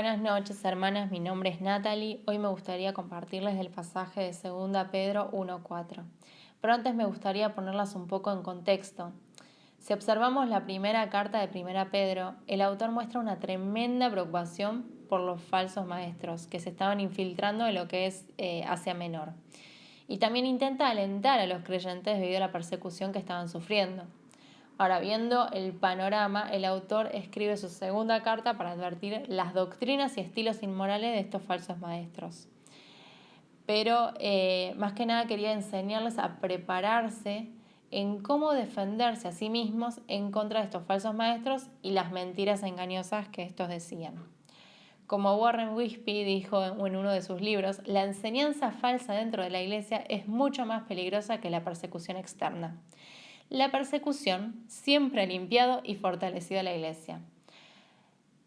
Buenas noches, hermanas. Mi nombre es Natalie. Hoy me gustaría compartirles el pasaje de 2 Pedro 1:4. Pero antes me gustaría ponerlas un poco en contexto. Si observamos la primera carta de 1 Pedro, el autor muestra una tremenda preocupación por los falsos maestros que se estaban infiltrando en lo que es Asia Menor. Y también intenta alentar a los creyentes debido a la persecución que estaban sufriendo. Ahora, viendo el panorama, el autor escribe su segunda carta para advertir las doctrinas y estilos inmorales de estos falsos maestros. Pero más que nada quería enseñarles a prepararse en cómo defenderse a sí mismos en contra de estos falsos maestros y las mentiras engañosas que estos decían. Como Warren Wiersbe dijo en uno de sus libros, la enseñanza falsa dentro de la iglesia es mucho más peligrosa que la persecución externa. La persecución siempre ha limpiado y fortalecido a la iglesia.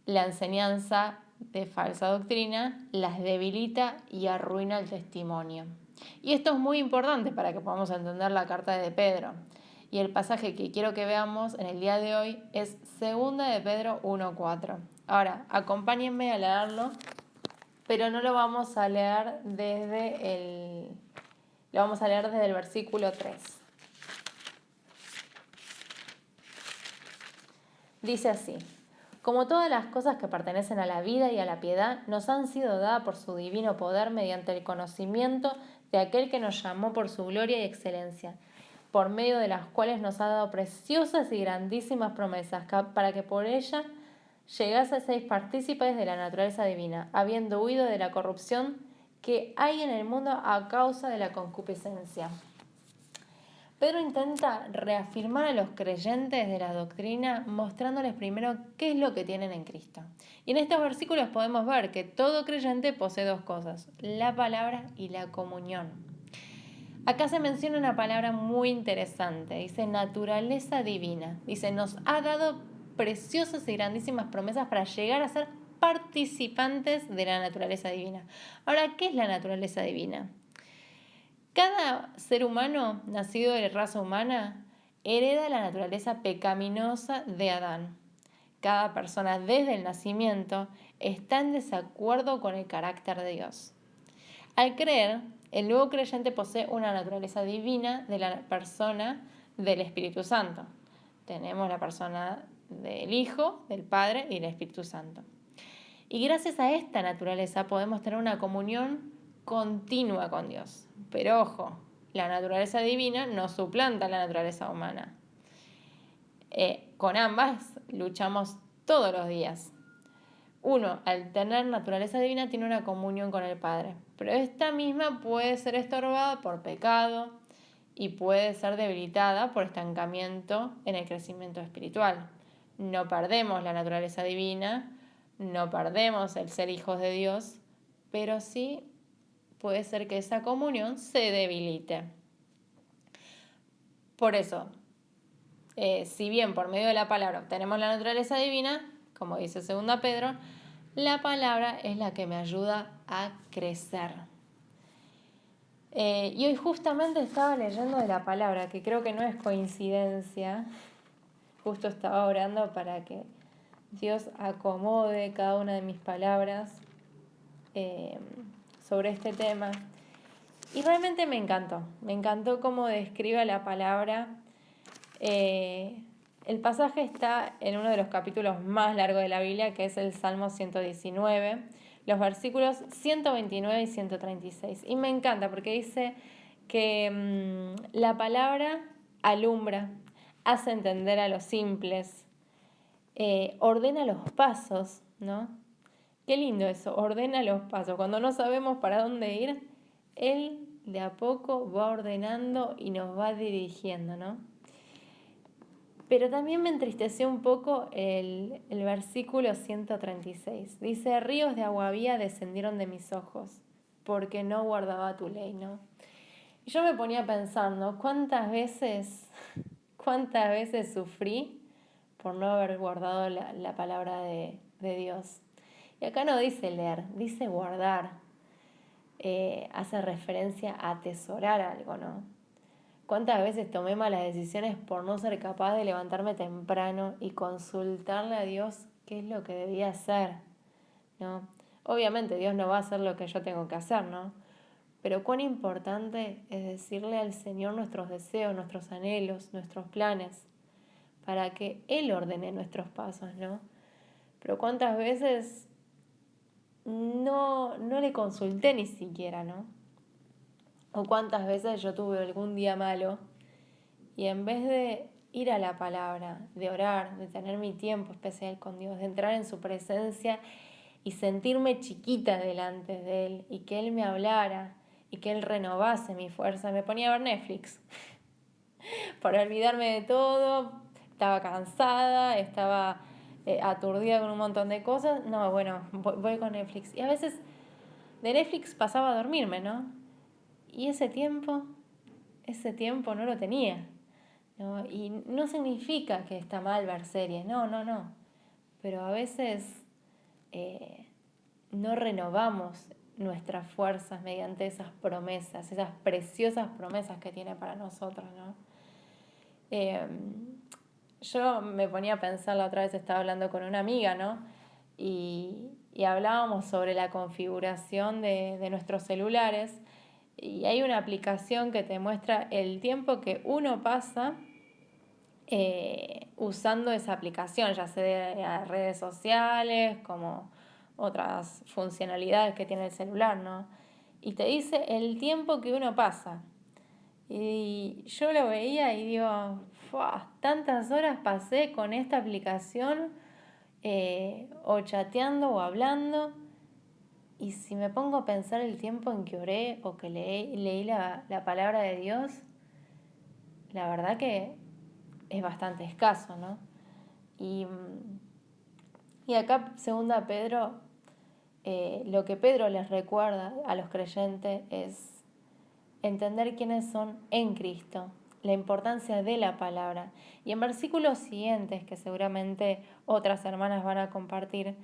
La enseñanza de falsa doctrina las debilita y arruina el testimonio. Y esto es muy importante para que podamos entender la carta de Pedro. Y el pasaje que quiero que veamos en el día de hoy es 2 de Pedro 1:4. Ahora, acompáñenme a leerlo, pero no lo vamos a leer lo vamos a leer desde el versículo 3. Dice así: como todas las cosas que pertenecen a la vida y a la piedad nos han sido dadas por su divino poder mediante el conocimiento de aquel que nos llamó por su gloria y excelencia, por medio de las cuales nos ha dado preciosas y grandísimas promesas, para que por ellas llegaseis partícipes de la naturaleza divina, habiendo huido de la corrupción que hay en el mundo a causa de la concupiscencia. Pedro intenta reafirmar a los creyentes de la doctrina mostrándoles primero qué es lo que tienen en Cristo. Y en estos versículos podemos ver que todo creyente posee dos cosas: la palabra y la comunión. Acá se menciona una palabra muy interesante, dice naturaleza divina. Dice, nos ha dado preciosas y grandísimas promesas para llegar a ser participantes de la naturaleza divina. Ahora, ¿qué es la naturaleza divina? Cada ser humano nacido de raza humana hereda la naturaleza pecaminosa de Adán. Cada persona desde el nacimiento está en desacuerdo con el carácter de Dios. Al creer, el nuevo creyente posee una naturaleza divina de la persona del Espíritu Santo. Tenemos la persona del Hijo, del Padre y del Espíritu Santo. Y gracias a esta naturaleza podemos tener una comunión continua con Dios. Pero ojo, la naturaleza divina no suplanta la naturaleza humana. Con ambas luchamos todos los días. Uno, al tener naturaleza divina, tiene una comunión con el Padre. Pero esta misma puede ser estorbada por pecado y puede ser debilitada por estancamiento en el crecimiento espiritual. No perdemos la naturaleza divina, no perdemos el ser hijos de Dios, pero sí puede ser que esa comunión se debilite. Por eso, si bien por medio de la palabra obtenemos la naturaleza divina, como dice 2 Pedro, la palabra es la que me ayuda a crecer. Y hoy justamente estaba leyendo de la palabra, que creo que no es coincidencia. Justo estaba orando para que Dios acomode cada una de mis palabras sobre este tema. Y realmente me encantó cómo describe la palabra. El pasaje está en uno de los capítulos más largos de la Biblia, que es el Salmo 119, los versículos 129 y 136. Y me encanta porque dice que la palabra alumbra, hace entender a los simples, ordena los pasos, ¿no? Qué lindo eso, ordena los pasos. Cuando no sabemos para dónde ir, Él de a poco va ordenando y nos va dirigiendo, ¿no? Pero también me entristeció un poco el versículo 136. Dice, ríos de agua vía descendieron de mis ojos, porque no guardaba tu ley, ¿no? Y yo me ponía a pensar, ¿no? ¿Cuántas veces sufrí por no haber guardado la palabra de Dios? Y acá no dice leer, dice guardar. Hace referencia a atesorar algo, ¿no? ¿Cuántas veces tomé malas decisiones por no ser capaz de levantarme temprano y consultarle a Dios qué es lo que debía hacer? ¿no? Obviamente Dios no va a hacer lo que yo tengo que hacer, ¿no? Pero cuán importante es decirle al Señor nuestros deseos, nuestros anhelos, nuestros planes, para que Él ordene nuestros pasos, ¿no? Pero cuántas veces no le consulté ni siquiera, ¿no? O cuántas veces yo tuve algún día malo y en vez de ir a la palabra, de orar, de tener mi tiempo especial con Dios, de entrar en su presencia y sentirme chiquita delante de Él y que Él me hablara y que Él renovase mi fuerza, me ponía a ver Netflix para olvidarme de todo, estaba cansada, estaba aturdida con un montón de cosas. No, bueno, voy con Netflix. Y a veces de Netflix pasaba a dormirme, ¿no? Y ese tiempo no lo tenía, ¿no? Y no significa que está mal ver series, no. Pero a veces no renovamos nuestras fuerzas mediante esas promesas, esas preciosas promesas que tiene para nosotros, ¿no? Yo me ponía a pensar, la otra vez estaba hablando con una amiga, ¿no? Y hablábamos sobre la configuración de nuestros celulares y hay una aplicación que te muestra el tiempo que uno pasa usando esa aplicación, ya sea redes sociales como otras funcionalidades que tiene el celular, ¿no? Y te dice el tiempo que uno pasa. Y yo lo veía y digo, tantas horas pasé con esta aplicación o chateando o hablando. Y si me pongo a pensar el tiempo en que oré o que leí la palabra de Dios, la verdad que es bastante escaso, ¿no? Y acá, segunda Pedro, lo que Pedro les recuerda a los creyentes es entender quiénes son en Cristo, la importancia de la palabra. Y en versículos siguientes, que seguramente otras hermanas van a compartir,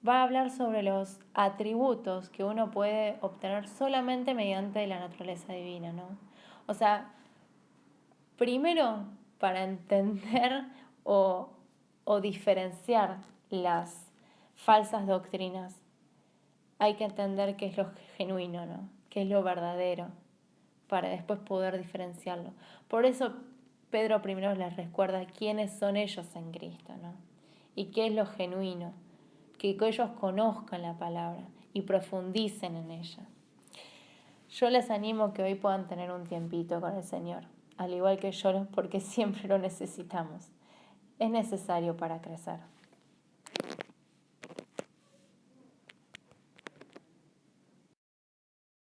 va a hablar sobre los atributos que uno puede obtener solamente mediante la naturaleza divina, ¿no? O sea, primero, para entender o, o diferenciar las falsas doctrinas, hay que entender qué es lo genuino, ¿no? Qué es lo verdadero, para después poder diferenciarlo. Por eso Pedro primero les recuerda quiénes son ellos en Cristo, ¿no? Y qué es lo genuino, que ellos conozcan la palabra y profundicen en ella. Yo les animo que hoy puedan tener un tiempito con el Señor, al igual que yo, porque siempre lo necesitamos. Es necesario para crecer.